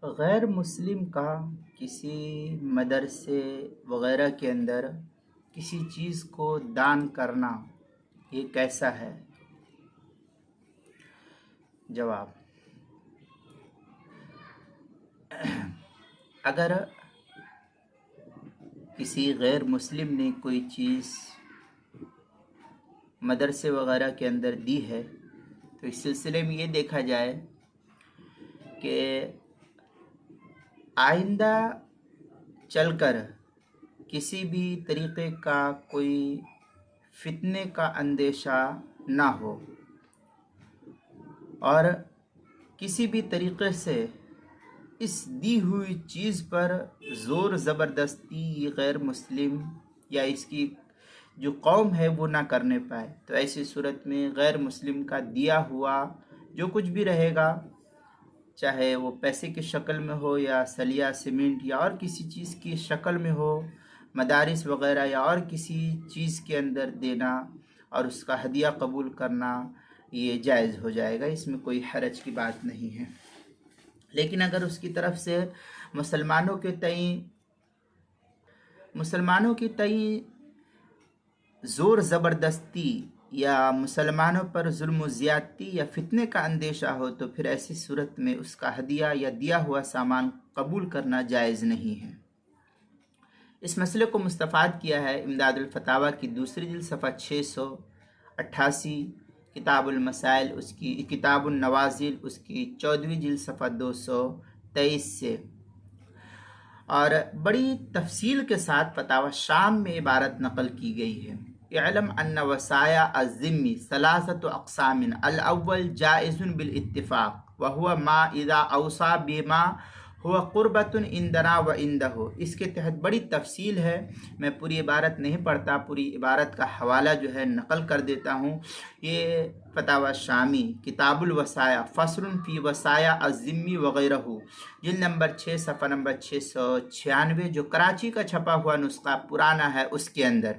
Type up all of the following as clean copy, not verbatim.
غیر مسلم کا کسی مدرسے وغیرہ کے اندر کسی چیز کو دان کرنا یہ کیسا ہے؟ جواب: اگر کسی غیر مسلم نے کوئی چیز مدرسے وغیرہ کے اندر دی ہے تو اس سلسلے میں یہ دیکھا جائے کہ آئندہ چل کر کسی بھی طریقے کا کوئی فتنے کا اندیشہ نہ ہو اور کسی بھی طریقے سے اس دی ہوئی چیز پر زور زبردستی غیر مسلم یا اس کی جو قوم ہے وہ نہ کرنے پائے، تو ایسی صورت میں غیر مسلم کا دیا ہوا جو کچھ بھی رہے گا، چاہے وہ پیسے کی شکل میں ہو یا سلیہ سیمنٹ یا اور کسی چیز کی شکل میں ہو، مدارس وغیرہ یا اور کسی چیز کے اندر دینا اور اس کا ہدیہ قبول کرنا یہ جائز ہو جائے گا، اس میں کوئی حرج کی بات نہیں ہے۔ لیکن اگر اس کی طرف سے مسلمانوں کے تئیں زور زبردستی یا مسلمانوں پر ظلم و زیادتی یا فتنے کا اندیشہ ہو تو پھر ایسی صورت میں اس کا ہدیہ یا دیا ہوا سامان قبول کرنا جائز نہیں ہے۔ اس مسئلے کو مستفاد کیا ہے امداد الفتاویٰ کی دوسری جلد صفحہ 688، کتاب المسائل اس کی کتاب النوازل اس کی 14ویں جلد صفحہ 223 سے، اور بڑی تفصیل کے ساتھ فتاوی شام میں عبارت نقل کی گئی ہے: اعلم ان وصایا الذمی ثلاثۃ اقسام، الاول جائز بالاتفاق وهو ما اذا اوصى بما هو قربۃ عندنا وعنده۔ اس کے تحت بڑی تفصیل ہے، میں پوری عبارت نہیں پڑھتا، پوری عبارت کا حوالہ جو ہے نقل کر دیتا ہوں۔ یہ فتاوی شامی کتاب الوصایا فصل فی وصایا الذمی وغیرہ، جلد نمبر 6 صفحہ نمبر 696، جو کراچی کا چھپا ہوا نسخہ پرانا ہے اس کے اندر۔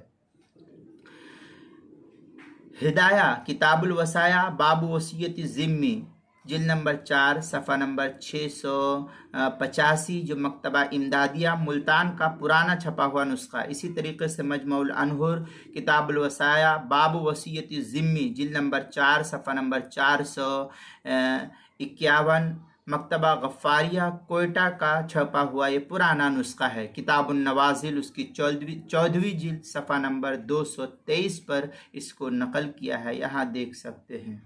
ہدایہ کتاب الوصایا باب وصیت الذمی، جلد نمبر 4 صفحہ نمبر 685، جو مکتبہ امدادیہ ملتان کا پرانا چھپا ہوا نسخہ۔ اسی طریقے سے مجمع الانہر کتاب الوصایا باب وصیت الذمی، جلد نمبر 4 صفحہ نمبر 451، مکتبہ غفاریہ کوئٹہ کا چھپا ہوا یہ پرانا نسخہ ہے۔ کتاب النوازل اس کی 14ویں جلد صفحہ نمبر 223 پر اس کو نقل کیا ہے، یہاں دیکھ سکتے ہیں۔